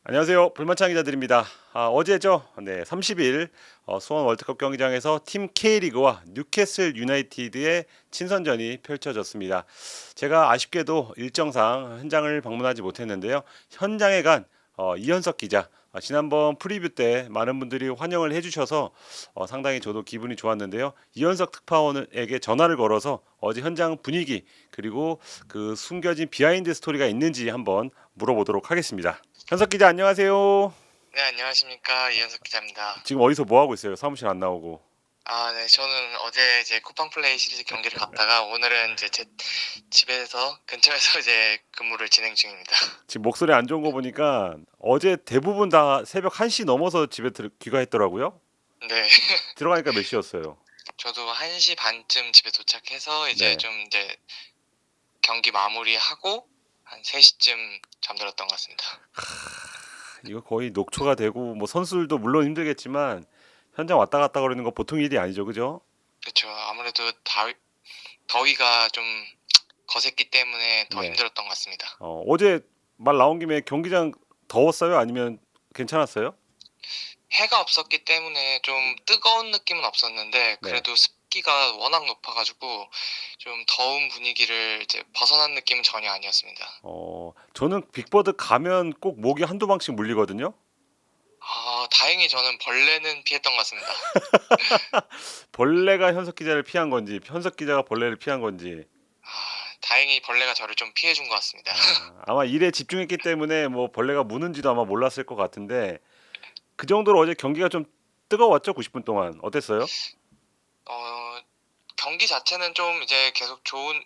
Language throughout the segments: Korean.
안녕하세요. 불만창 기자들입니다. 어제죠. 네, 30일 수원 월드컵 경기장에서 팀 K리그와 뉴캐슬 유나이티드의 친선전이 펼쳐졌습니다. 제가 아쉽게도 일정상 현장을 방문하지 못했는데요. 현장에 간 이현석 기자, 지난번 프리뷰 때 많은 분들이 환영을 해주셔서 상당히 저도 기분이 좋았는데요. 이현석 특파원에게 전화를 걸어서 어제 현장 분위기 그리고 그 숨겨진 비하인드 스토리가 있는지 한번 물어보도록 하겠습니다. 현석 기자 안녕하세요. 네, 안녕하십니까. 이현석 기자입니다. 지금 어디서 뭐 하고 있어요? 사무실 안 나오고. 네, 저는 어제 이제 쿠팡 플레이 시리즈 경기를 갔다가 오늘은 이제 제 집에서 근처에서 이제 근무를 진행 중입니다. 지금 목소리 안 좋은 거 보니까 어제 대부분 다 새벽 1시 넘어서 집에 귀가했더라고요. 네, 들어가니까 몇 시였어요? 저도 1시 반쯤 집에 도착해서 이제 네. 좀 이제 경기 마무리하고 한 3시쯤 잠들었던 것 같습니다. 이거 거의 녹초가 되고 뭐 선수들도 물론 힘들겠지만 현장 왔다 갔다 거리는 거 보통 일이 아니죠, 그죠? 그렇죠. 아무래도 더위가 좀 거셌기 때문에 더 네. 힘들었던 것 같습니다. 어제 말 나온 김에 경기장 더웠어요? 아니면 괜찮았어요? 해가 없었기 때문에 좀 뜨거운 느낌은 없었는데 네. 그래도 습기가 워낙 높아가지고 좀 더운 분위기를 이제 벗어난 느낌은 전혀 아니었습니다. 저는 빅버드 가면 꼭 목이 한두 방씩 물리거든요. 다행히 저는 벌레는 피했던 것 같습니다. 벌레가 현석 기자를 피한 건지 현석 기자가 벌레를 피한 건지 다행히 벌레가 저를 좀 피해준 것 같습니다. 아마 일에 집중했기 때문에 뭐 벌레가 무는지도 아마 몰랐을 것 같은데 그 정도로 어제 경기가 좀 뜨거웠죠. 90분 동안 어땠어요? 어, 경기 자체는 좀 이제 계속 좋은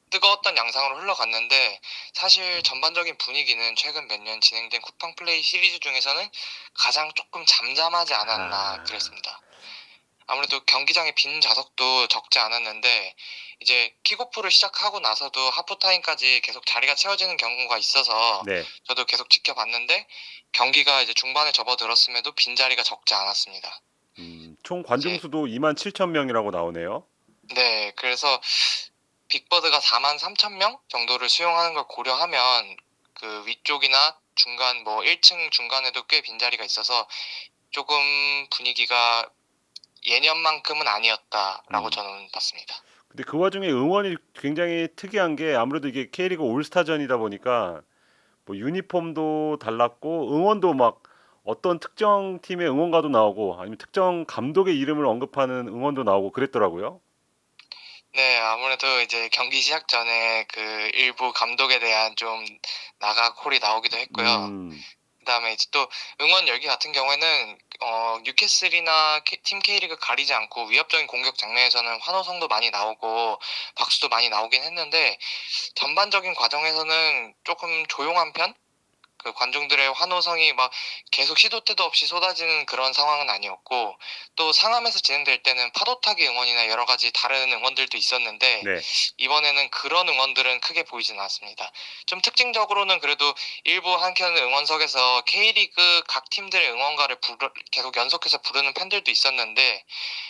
뜨거웠던 양상으로 흘러갔는데 사실 전반적인 분위기는 최근 몇 년 진행된 쿠팡 플레이 시리즈 중에서는 가장 조금 잠잠하지 않았나 아, 그랬습니다. 아무래도 경기장의 빈 좌석도 적지 않았는데 이제 킥오프를 시작하고 나서도 하프타임까지 계속 자리가 채워지는 경우가 있어서 네. 저도 계속 지켜봤는데 경기가 이제 중반에 접어들었음에도 빈자리가 적지 않았습니다. 총 관중 이제 수도 2만 7천 명이라고 나오네요. 네, 그래서 빅버드가 4만 3천 명 정도를 수용하는 걸 고려하면 그 위쪽이나 중간 뭐 1층 중간에도 꽤 빈자리가 있어서 조금 분위기가 예년만큼은 아니었다라고 음. 저는 봤습니다. 근데 그 와중에 응원이 굉장히 특이한 게 아무래도 이게 K리그 올스타전이다 보니까 뭐 유니폼도 달랐고 응원도 막 어떤 특정 팀의 응원가도 나오고 아니면 특정 감독의 이름을 언급하는 응원도 나오고 그랬더라고요. 네, 아무래도 이제 경기 시작 전에 그 일부 감독에 대한 좀 나가 콜이 나오기도 했고요. 음, 그다음에 이제 또 응원 열기 같은 경우에는 뉴캐슬이나 팀 K리그 가리지 않고 위협적인 공격 장면에서는 환호성도 많이 나오고 박수도 많이 나오긴 했는데 전반적인 과정에서는 조금 조용한 편? 그 관중들의 환호성이 막 계속 시도 때도 없이 쏟아지는 그런 상황은 아니었고 또 상암에서 진행될 때는 파도 타기 응원이나 여러 가지 다른 응원들도 있었는데 네. 이번에는 그런 응원들은 크게 보이진 않았습니다. 좀 특징적으로는 그래도 일부 한켠 응원석에서 K리그 각 팀들의 응원가를 계속 연속해서 부르는 팬들도 있었는데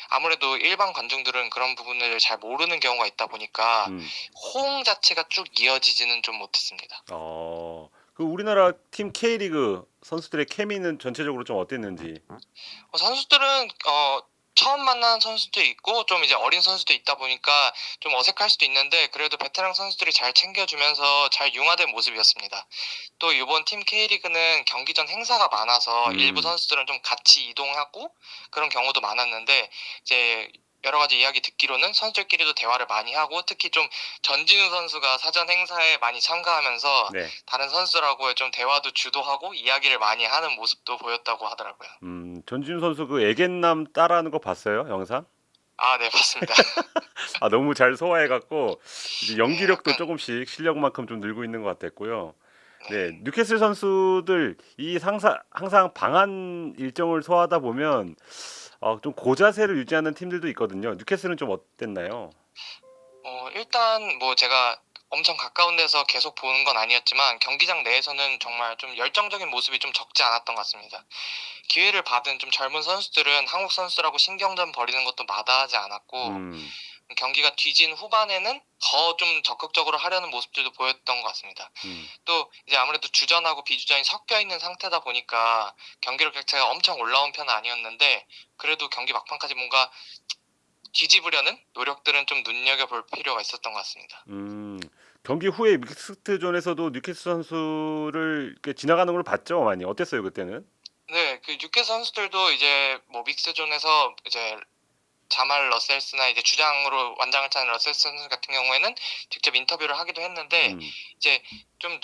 아무래도 일반 관중들은 그런 부분을 잘 모르는 경우가 있다 보니까 음. 호응 자체가 쭉 이어지지는 좀 못했습니다. 그 우리나라 팀 K리그 선수들의 케미는 전체적으로 좀 어땠는지. 선수들은 처음 만난 선수도 있고 좀 이제 어린 선수도 있다 보니까 좀 어색할 수도 있는데 그래도 베테랑 선수들이 잘 챙겨주면서 잘 융화된 모습이었습니다. 또 이번 팀 K리그는 경기 전 행사가 많아서 일부 음. 선수들은 좀 같이 이동하고 그런 경우도 많았는데 이제 여러 가지 이야기 듣기로는 선수들끼리도 대화를 많이 하고 특히 좀 전진우 선수가 사전 행사에 많이 참가하면서 네. 다른 선수들하고의 좀 대화도 주도하고 이야기를 많이 하는 모습도 보였다고 하더라고요. 전진우 선수 그 애견남 따라하는 거 봤어요? 영상? 네, 봤습니다. 너무 잘 소화해갖고 이제 네, 연기력도 약간 조금씩 실력만큼 좀 늘고 있는 것 같았고요. 네, 네. 뉴캐슬 선수들 이 항상 방한 일정을 소화하다 보면 좀 고자세를 유지하는 팀들도 있거든요. 뉴캐슬은 좀 어땠나요? 일단 뭐 제가 엄청 가까운 데서 계속 보는 건 아니었지만 경기장 내에서는 정말 좀 열정적인 모습이 좀 적지 않았던 것 같습니다. 기회를 받은 좀 젊은 선수들은 한국 선수들하고 신경전 벌이는 것도 마다하지 않았고 음, 경기가 뒤진 후반에는 더 좀 적극적으로 하려는 모습들도 보였던 것 같습니다. 음. 또 이제 아무래도 주전하고 비주전이 섞여 있는 상태다 보니까 경기력 자체가 엄청 올라온 편은 아니었는데 그래도 경기 막판까지 뭔가 뒤집으려는 노력들은 좀 눈여겨볼 필요가 있었던 것 같습니다. 음. 경기 후에 믹스트 존에서도 뉴캐슬 선수를 이렇게 지나가는 걸 봤죠, 많이. 어땠어요, 그때는? 네, 그 뉴캐슬 선수들도 이제 뭐 믹스존에서 이제 자말 러셀스나 이제 주장으로 완장을 차는 러셀스 선수 같은 경우에는 직접 인터뷰를 하기도 했는데 음. 이제 좀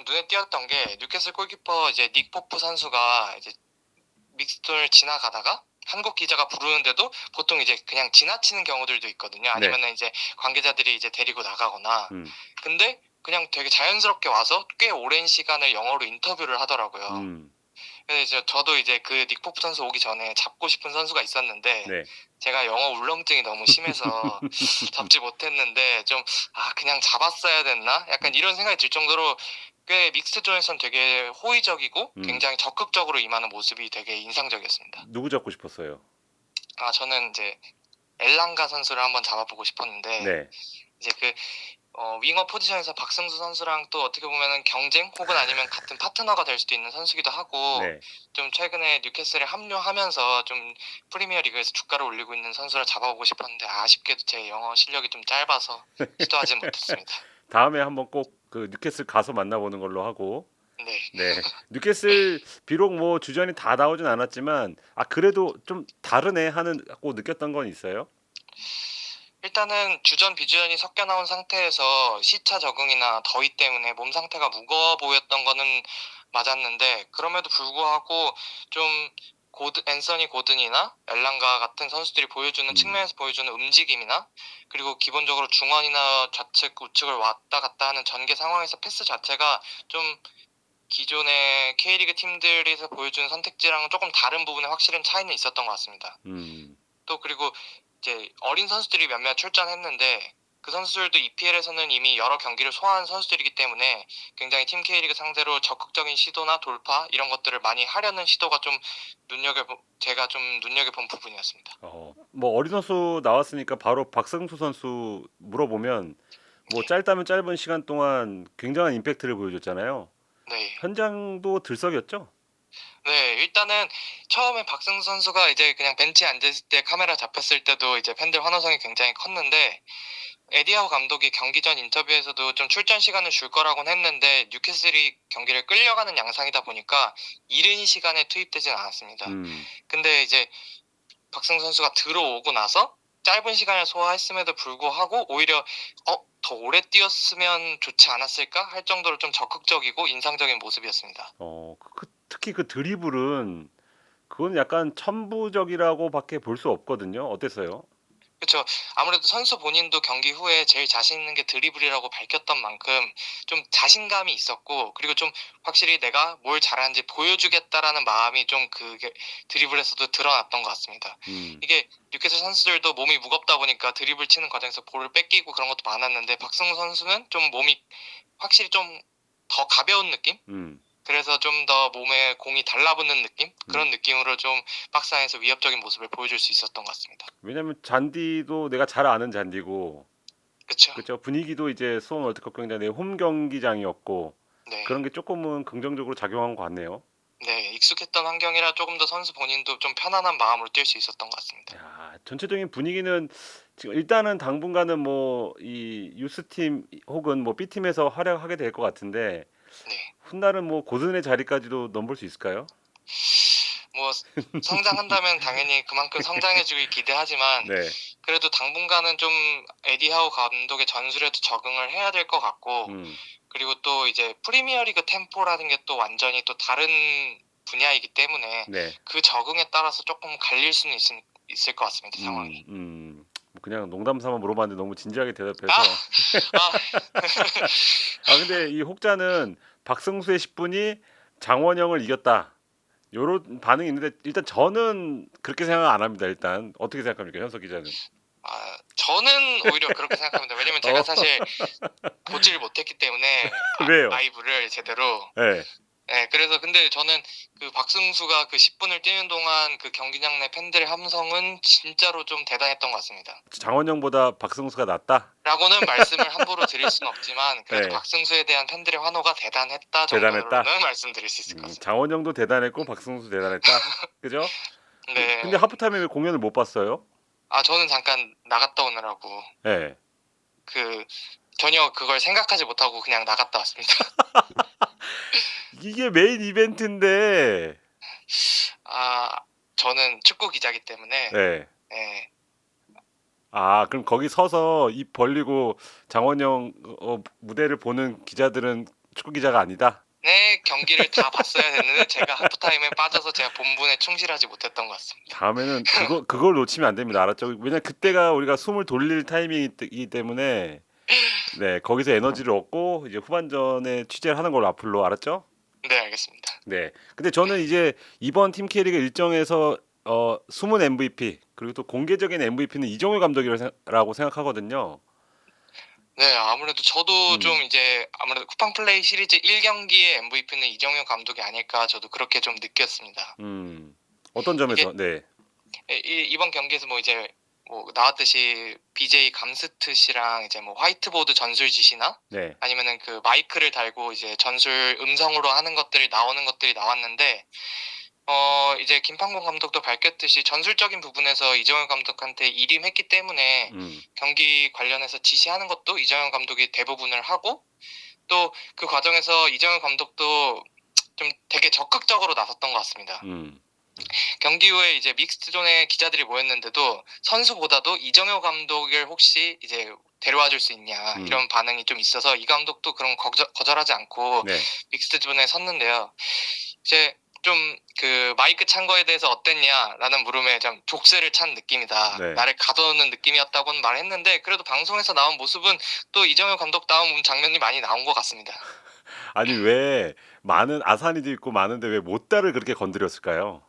눈에 띄었던 게 뉴캐슬 골키퍼 이제 닉 포프 선수가 이제 믹스존을 지나가다가 한국 기자가 부르는데도 보통 이제 그냥 지나치는 경우들도 있거든요. 네. 아니면은 이제 관계자들이 이제 데리고 나가거나. 음. 근데 그냥 되게 자연스럽게 와서 꽤 오랜 시간을 영어로 인터뷰를 하더라고요. 음. 그래서 이제 저도 이제 그 닉 포프 선수 오기 전에 잡고 싶은 선수가 있었는데 네. 제가 영어 울렁증이 너무 심해서 잡지 못했는데 좀 그냥 잡았어야 됐나? 약간 이런 생각이 들 정도로 꽤 믹스존에선 되게 호의적이고 음. 굉장히 적극적으로 임하는 모습이 되게 인상적이었습니다. 누구 잡고 싶었어요? 저는 이제 엘랑가 선수를 한번 잡아보고 싶었는데 네. 이제 그 윙어 포지션에서 박승수 선수랑 또 어떻게 보면은 경쟁 혹은 아니면 같은 파트너가 될 수도 있는 선수기도 하고 네. 좀 최근에 뉴캐슬에 합류하면서 좀 프리미어 리그에서 주가를 올리고 있는 선수를 잡아보고 싶었는데 아쉽게도 제 영어 실력이 좀 짧아서 시도하지 못했습니다. 다음에 한번 꼭 그 뉴캐슬 가서 만나보는 걸로 하고. 네. 네. 뉴캐슬 비록 뭐 주전이 다 나오진 않았지만 그래도 좀 다르네 하고 느꼈던 건 있어요? 일단은 주전 비주전이 섞여 나온 상태에서 시차 적응이나 더위 때문에 몸 상태가 무거워 보였던 거는 맞았는데 그럼에도 불구하고 좀 앤서니 고든이나 엘랑가 같은 선수들이 보여주는 측면에서 보여주는 움직임이나 그리고 기본적으로 중원이나 좌측 우측을 왔다 갔다 하는 전개 상황에서 패스 자체가 좀 기존의 K리그 팀들에서 보여주는 선택지랑은 조금 다른 부분에 확실한 차이는 있었던 것 같습니다. 또 그리고 이제 어린 선수들이 몇몇 출전했는데 그 선수들도 EPL에서는 이미 여러 경기를 소화한 선수들이기 때문에 굉장히 팀 K리그 상대로 적극적인 시도나 돌파 이런 것들을 많이 하려는 시도가 좀 제가 좀 눈여겨본 부분이었습니다. 뭐 어린 선수 나왔으니까 바로 박승수 선수 물어보면 뭐 네. 짧다면 짧은 시간 동안 굉장한 임팩트를 보여줬잖아요. 네. 현장도 들썩였죠? 네, 일단은 처음에 박승수 선수가 이제 그냥 벤치에 앉아있을 때 카메라 잡혔을 때도 이제 팬들 환호성이 굉장히 컸는데 에디하우 감독이 경기 전 인터뷰에서도 좀 출전 시간을 줄 거라고는 했는데 뉴캐슬이 경기를 끌려가는 양상이다 보니까 이른 시간에 투입되진 않았습니다. 근데 이제 박승수 선수가 들어오고 나서 짧은 시간을 소화했음에도 불구하고 오히려 더 오래 뛰었으면 좋지 않았을까 할 정도로 좀 적극적이고 인상적인 모습이었습니다. 특히 그 드리블은 그건 약간 천부적이라고밖에 볼 수 없거든요. 어땠어요? 그렇죠. 아무래도 선수 본인도 경기 후에 제일 자신 있는 게 드리블이라고 밝혔던 만큼 좀 자신감이 있었고 그리고 좀 확실히 내가 뭘 잘하는지 보여주겠다라는 마음이 좀 그게 드리블에서도 드러났던 것 같습니다. 이게 뉴캐슬 선수들도 몸이 무겁다 보니까 드리블 치는 과정에서 볼을 뺏기고 그런 것도 많았는데 박승우 선수는 좀 몸이 확실히 좀 더 가벼운 느낌? 그래서 좀 더 몸에 공이 달라붙는 느낌? 그런 느낌으로 좀 박스 안에서 위협적인 모습을 보여줄 수 있었던 것 같습니다. 왜냐면 잔디도 내가 잘 아는 잔디고, 그쵸? 그렇죠. 분위기도 이제 수원 월드컵 경기장의 홈 경기장이었고 네. 그런 게 조금은 긍정적으로 작용한 것 같네요. 네, 익숙했던 환경이라 조금 더 선수 본인도 좀 편안한 마음으로 뛸 수 있었던 것 같습니다. 야, 전체적인 분위기는 지금 일단은 당분간은 뭐 이 유스팀 혹은 뭐 B팀에서 활약하게 될 것 같은데 네. 훗날은 뭐 고든의 자리까지도 넘볼 수 있을까요? 뭐 성장한다면 당연히 그만큼 성장해주길 기대하지만 네. 그래도 당분간은 좀 에디하우 감독의 전술에도 적응을 해야 될 것 같고 그리고 또 이제 프리미어리그 템포라는 게 또 완전히 또 다른 분야이기 때문에 네. 그 적응에 따라서 조금 갈릴 수는 있을 것 같습니다, 상황이. 뭐 그냥 농담 삼아 물어봤는데 너무 진지하게 대답해서. 아, 근데 이 혹자는 박승수의 10분이 장원영을 이겼다. 요런 반응이 있는데 일단 저는 그렇게 생각 안 합니다. 일단 어떻게 생각합니까, 현석 기자는? 저는 오히려 그렇게 생각합니다. 왜냐면 제가 사실 보지를 못했기 때문에 왜요? 라이브를 제대로 네. 예. 그래서 근데 저는 그 박승수가 그 10 분을 뛰는 동안 그 경기장 내 팬들의 함성은 진짜로 좀 대단했던 것 같습니다. 장원영보다 박승수가 낫다? 라고는 말씀을 함부로 드릴 수는 없지만 그래도 네. 박승수에 대한 팬들의 환호가 대단했다 대단했다? 정도로는 말씀드릴 수 있을 것 같습니다. 장원영도 대단했고 박승수 대단했다. 그죠? 근데 네. 하프타임에 왜 공연을 못 봤어요? 저는 잠깐 나갔다 오느라고 예. 그 전혀 그걸 생각하지 못하고 그냥 나갔다 왔습니다. 이게 메인 이벤트인데. 아 저는 축구 기자이기 때문에 네. 예. 아, 그럼 거기 서서 입 벌리고 장원영 무대를 보는 기자들은 축구 기자가 아니다? 네, 경기를 다 봤어야 됐는데 제가 하프타임에 빠져서 제가 본분에 충실하지 못했던 것 같습니다. 다음에는 그걸 놓치면 안 됩니다. 알았죠? 왜냐면 그때가 우리가 숨을 돌릴 타이밍이기 때문에 네, 거기서 에너지를 얻고 이제 후반전에 취재를 하는 걸로 앞으로 알았죠? 네, 알겠습니다. 네. 근데 저는 이제 이번 팀 K리그 일정에서 숨은 MVP 그리고 또 공개적인 MVP는 이정효 감독이라고 생각하거든요. 네, 아무래도 저도 좀 음. 이제 아무래도 쿠팡 플레이 시리즈 1경기의 MVP는 이정효 감독이 아닐까 저도 그렇게 좀 느꼈습니다. 어떤 이게 점에서? 네. 이번 경기에서 뭐 이제 뭐 나왔듯이 BJ 감스트 씨랑 이제 뭐 화이트보드 전술 지시나 네. 아니면은 그 마이크를 달고 이제 전술 음성으로 하는 것들이 나오는 것들이 나왔는데 이제 김판곤 감독도 밝혔듯이 전술적인 부분에서 이정효 감독한테 일임했기 때문에 음. 경기 관련해서 지시하는 것도 이정효 감독이 대부분을 하고 또 그 과정에서 이정효 감독도 좀 되게 적극적으로 나섰던 것 같습니다. 음. 경기 후에 이제 믹스존에 기자들이 모였는데도 선수보다도 이정효 감독을 혹시 이제 데려와 줄 수 있냐 이런 반응이 좀 있어서 이 감독도 그런 거절하지 않고 네. 믹스존에 섰는데요. 이제 좀 그 마이크 찬 거에 대해서 어땠냐라는 물음에 좀 족쇄를 찬 느낌이다. 네. 나를 가둬놓는 느낌이었다고는 말했는데 그래도 방송에서 나온 모습은 또 이정효 감독다운 장면이 많이 나온 것 같습니다. 아니 왜 많은 아산이도 있고 많은데 왜 못다를 그렇게 건드렸을까요?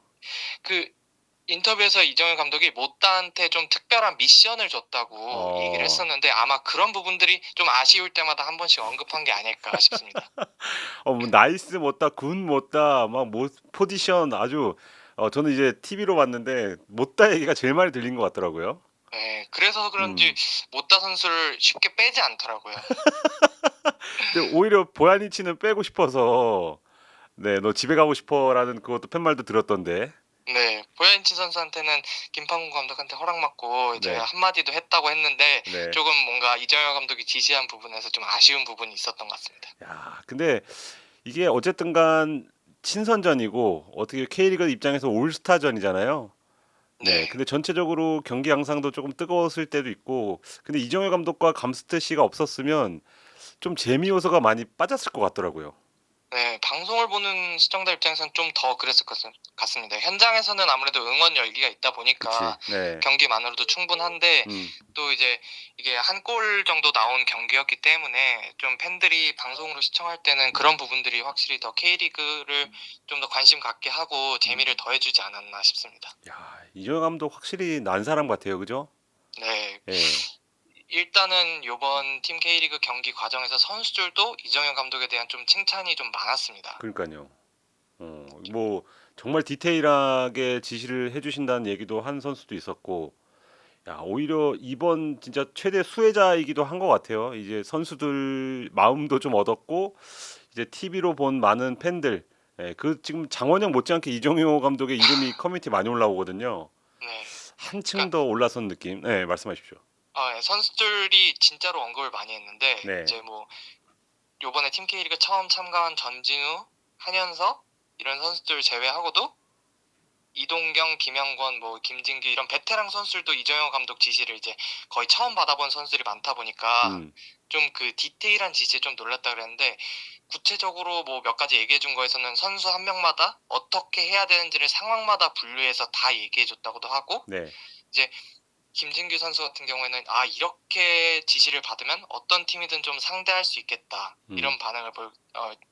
그 인터뷰에서 이정효 감독이 못다한테 좀 특별한 미션을 줬다고 얘기를 어. 했었는데 아마 그런 부분들이 좀 아쉬울 때마다 한 번씩 언급한 게 아닐까 싶습니다. 뭐 나이스 못다, 굿 못다, 막 뭐 포지션 아주 저는 이제 TV로 봤는데 못다 얘기가 제일 많이 들린 것 같더라고요. 네, 그래서 그런지 음. 못다 선수를 쉽게 빼지 않더라고요. 근데 오히려 보야니치는 빼고 싶어서 네, 너 집에 가고 싶어라는 그것도 팻말도 들었던데. 네. 보야인치 선수한테는 김판곤 감독한테 허락받고 이제 네. 한마디도 했다고 했는데 네. 조금 뭔가 이정효 감독이 지시한 부분에서 좀 아쉬운 부분이 있었던 것 같습니다. 야, 근데 이게 어쨌든간 친선전이고 어떻게 K리그 입장에서 올스타전이잖아요. 네, 네. 근데 전체적으로 경기 양상도 조금 뜨거웠을 때도 있고, 근데 이정효 감독과 감스트 씨가 없었으면 좀 재미 요소가 많이 빠졌을 것 같더라고요. 네. 방송을 보는 시청자 입장에서는 좀 더 그랬을 것 같습니다. 현장에서는 아무래도 응원 열기가 있다 그치? 보니까 네. 경기만으로도 충분한데 음. 또 이제 이게 한 골 정도 나온 경기였기 때문에 좀 팬들이 방송으로 시청할 때는 그런 부분들이 확실히 더 K리그를 좀 더 관심 갖게 하고 재미를 더해주지 않았나 싶습니다. 야, 이정효 감독 확실히 난 사람 같아요, 그죠? 네. 예. 일단은 요번 팀 K리그 경기 과정에서 선수들도 이정현 감독에 대한 좀 칭찬이 좀 많았습니다. 그러니까요. 뭐 정말 디테일하게 지시를 해주신다는 얘기도 한 선수도 있었고, 야, 오히려 이번 진짜 최대 수혜자이기도 한 것 같아요. 이제 선수들 마음도 좀 얻었고, 이제 TV로 본 많은 팬들, 예, 그 지금 장원영 못지않게 이정효 감독의 이름이 커뮤니티 많이 올라오거든요. 네. 한층 그러니까 더 올라선 느낌. 네, 말씀하십시오. 예, 선수들이 진짜로 언급을 많이 했는데 네, 이제 뭐 요번에 팀 K리그 처음 참가한 전진우, 한현석 이런 선수들 제외하고도 이동경, 김영권, 뭐 김진규 이런 베테랑 선수들도 이정효 감독 지시를 이제 거의 처음 받아본 선수들이 많다 보니까 음, 좀 그 디테일한 지시에 좀 놀랐다 그랬는데 구체적으로 뭐 몇 가지 얘기해 준 거에서는 선수 한 명마다 어떻게 해야 되는지를 상황마다 분류해서 다 얘기해 줬다고도 하고 네, 이제 김진규 선수 같은 경우에는 이렇게 지시를 받으면 어떤 팀이든 좀 상대할 수 있겠다 음, 이런 반응을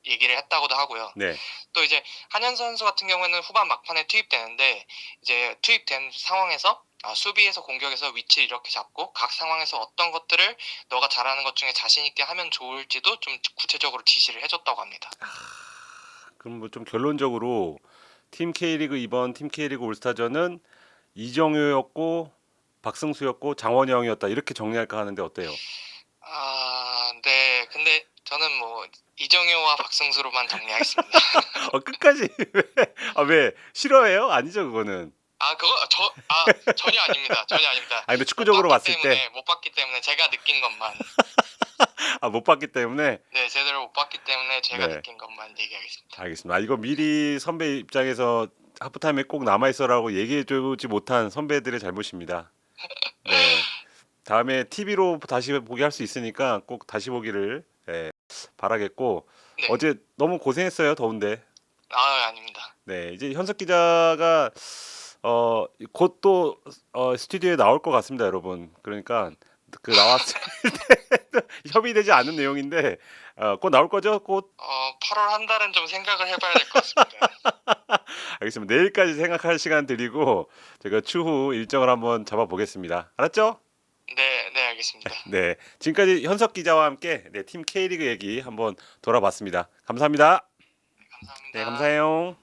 얘기를 했다고도 하고요. 네, 또 이제 한현 선수 같은 경우에는 후반 막판에 투입되는데 이제 투입된 상황에서 수비에서 공격에서 위치를 이렇게 잡고 각 상황에서 어떤 것들을 너가 잘하는 것 중에 자신 있게 하면 좋을지도 좀 구체적으로 지시를 해줬다고 합니다. 그럼 뭐 좀 결론적으로 팀 K리그 이번 팀 K리그 올스타전은 이정효였고 박승수였고 장원이 형이었다 이렇게 정리할까 하는데 어때요? 네. 근데 저는 뭐 이정효와 박승수로만 정리하겠습니다. 끝까지 왜 싫어해요? 아니죠 그거는. 전혀 아닙니다. 전혀 아닙니다. 근데 축구적으로 봤을 때 못 봤기 때문에 제가 느낀 것만. 못 봤기 때문에 네, 제대로 못 봤기 때문에 제가 네. 느낀 것만 얘기하겠습니다. 알겠습니다. 이거 미리 선배 입장에서 하프타임에 꼭 남아 있어라고 얘기해주지 못한 선배들의 잘못입니다. 네. 다음에 TV로 다시 보기 할 수 있으니까 꼭 다시 보기를 바라겠고 네. 어제 너무 고생했어요. 더운데. 아닙니다. 네, 이제 현석 기자가 곧 또 스튜디오에 나올 것 같습니다, 여러분. 그러니까 그 나왔을 때 협의되지 않은 내용인데 곧 나올 거죠? 곧 8월 한 달은 좀 생각을 해봐야 될 것 같습니다. 알겠습니다. 내일까지 생각할 시간 드리고 제가 추후 일정을 한번 잡아보겠습니다. 알았죠? 네, 네, 알겠습니다. 네, 지금까지 현석 기자와 함께 팀 K리그 얘기 한번 돌아봤습니다. 감사합니다. 감사합니다. 네, 감사해요.